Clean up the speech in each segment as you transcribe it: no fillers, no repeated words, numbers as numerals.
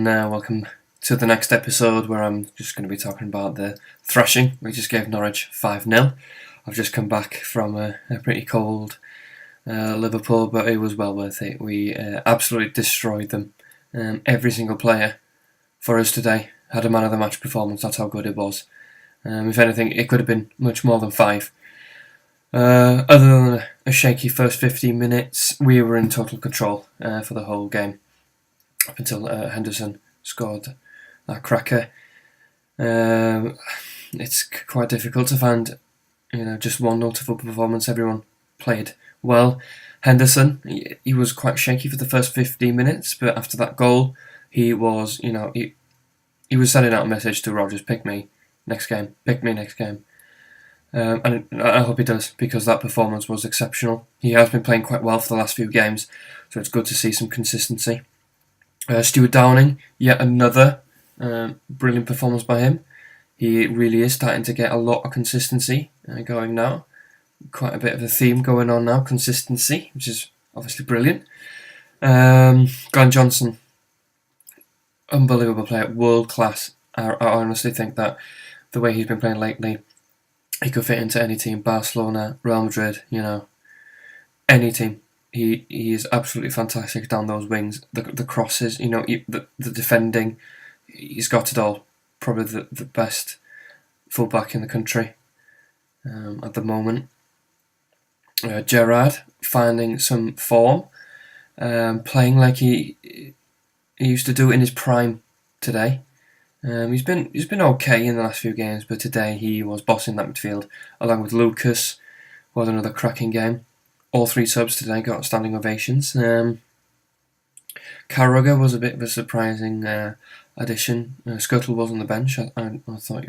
welcome to the next episode where I'm just going to be talking about the thrashing. We just gave Norwich 5-0. I've just come back from a pretty cold Liverpool, but it was well worth it. We absolutely destroyed them. Every single player for us today had a man of the match performance. That's how good it was. If anything, it could have been much more than 5. Other than a shaky first 15 minutes, we were in total control for the whole game up until Henderson scored that cracker. It's quite difficult to find, just one notable performance. Everyone played well. Henderson, he was quite shaky for the first 15 minutes, but after that goal, he was, he was sending out a message to Rodgers: pick me next game, pick me next game. And I hope he does, because that performance was exceptional. He has been playing quite well for the last few games, so it's good to see some consistency. Stuart Downing, yet another brilliant performance by him. He really is starting to get a lot of consistency going now. Quite a bit of a theme going on now, consistency, which is obviously brilliant. Glenn Johnson, unbelievable player, world class. I honestly think that the way he's been playing lately, he could fit into any team. Barcelona, Real Madrid, any team. He is absolutely fantastic down those wings. The crosses, the defending. He's got it all. Probably the best fullback in the country at the moment. Gerrard finding some form, playing like he used to do in his prime today. He's been okay in the last few games, but today he was bossing that midfield along with Lucas. Was another cracking game. All 3 subs today got standing ovations. Carragher was a bit of a surprising addition. Scuttle was on the bench. I thought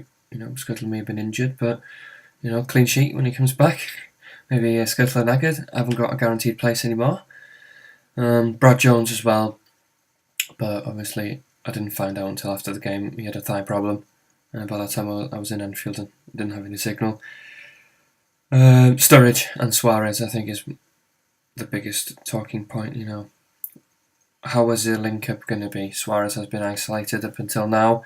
Scuttle may have been injured, but clean sheet when he comes back. Maybe Scuttle and Aggard haven't got a guaranteed place anymore. Brad Jones as well, but obviously I didn't find out until after the game he had a thigh problem. By that time I was in Anfield and didn't have any signal. Sturridge and Suarez, I think, is the biggest talking point. How is the link-up going to be? Suarez has been isolated up until now.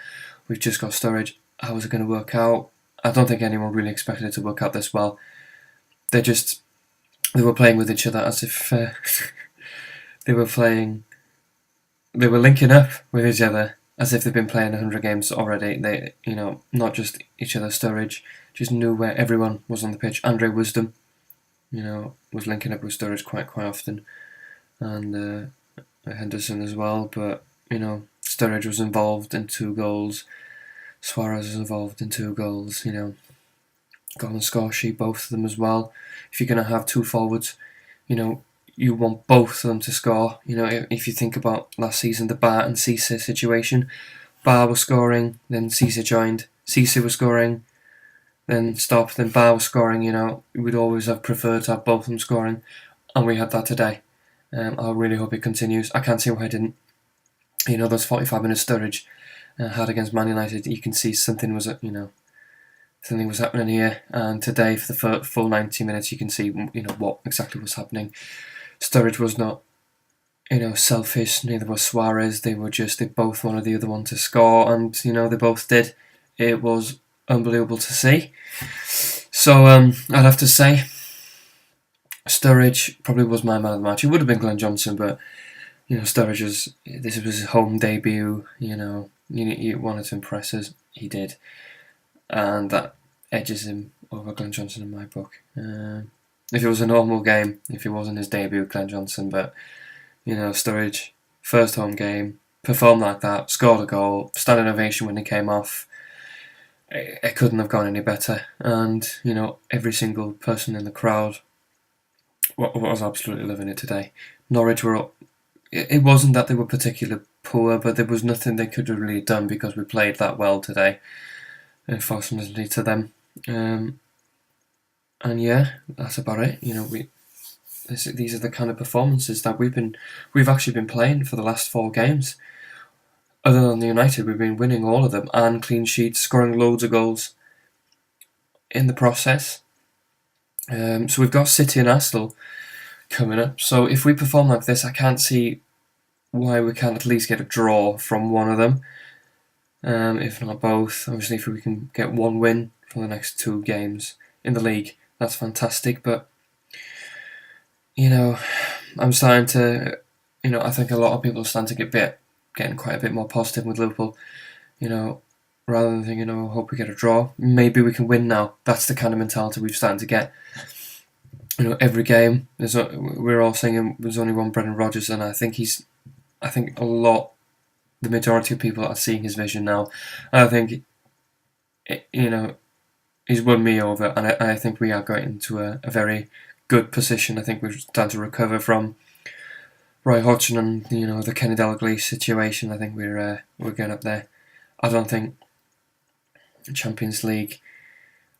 We've just got Sturridge. How is it going to work out? I don't think anyone really expected it to work out this well. They were playing with each other as if they were linking up with each other as if they've been playing 100 games already. They, not just each other. Sturridge just knew where everyone was on the pitch. Andre Wisdom, was linking up with Sturridge quite often, and Henderson as well. But Sturridge was involved in 2 goals. Suarez was involved in 2 goals. Goal and score sheet, both of them as well. If you're going to have 2 forwards, you want both of them to score. If you think about last season, the Bar and Cisse situation, Bar was scoring, then Cisse joined. Cisse was scoring, then stopped, then Bar was scoring. We'd always have preferred to have both of them scoring, and we had that today. I really hope it continues. I can't see why I didn't. Those 45 minutes Sturridge had against Man United, you can see something was happening here. And today, for the full 90 minutes, you can see what exactly was happening. Sturridge was not, selfish. Neither was Suarez. They both wanted the other one to score, and they both did. It was unbelievable to see. So I'd have to say, Sturridge probably was my man of the match. It would have been Glenn Johnson, but Sturridge this was his home debut. He wanted to impress us. He did, and that edges him over Glenn Johnson in my book. If it was a normal game, if it wasn't his debut, Glenn Johnson, but Sturridge, first home game, performed like that, scored a goal, standing ovation when he came off. It couldn't have gone any better, and every single person in the crowd was absolutely loving it today. Norwich were up. It wasn't that they were particularly poor, but there was nothing they could have really done because we played that well today, unfortunately to them. And yeah, that's about it. These are the kind of performances that we've actually been playing for the last 4 games. Other than the United, we've been winning all of them and clean sheets, scoring loads of goals in the process. So we've got City and Arsenal coming up. So if we perform like this, I can't see why we can't at least get a draw from one of them, if not both. Obviously, if we can get one win from the next 2 games in the league, that's fantastic. But I'm starting to, I think a lot of people are starting to getting quite a bit more positive with Liverpool. Rather than thinking, hope we get a draw. Maybe we can win now. That's the kind of mentality we're starting to get. Every game, we're all saying there's only one Brendan Rodgers, and I think the majority of people are seeing his vision now. And I think, he's won me over, and I think we are going into a very good position. I think we're starting to recover from Roy Hodgson and the Kenny Dalglish situation. I think we're going up there. I don't think Champions League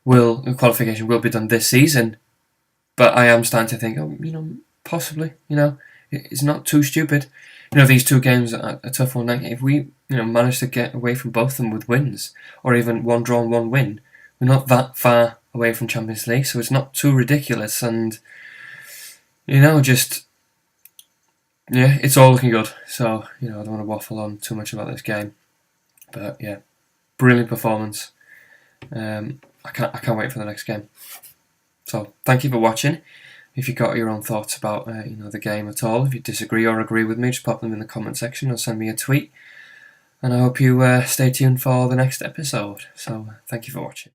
qualification will be done this season, but I am starting to think, possibly, it's not too stupid. These 2 games are a tough one. If we, manage to get away from both of them with wins, or even 1 draw and 1 win, we're not that far away from Champions League, so it's not too ridiculous. And it's all looking good. So I don't want to waffle on too much about this game, but yeah, brilliant performance. I can't wait for the next game. So thank you for watching. If you got your own thoughts about the game at all, if you disagree or agree with me, just pop them in the comment section or send me a tweet. And I hope you stay tuned for the next episode. So thank you for watching.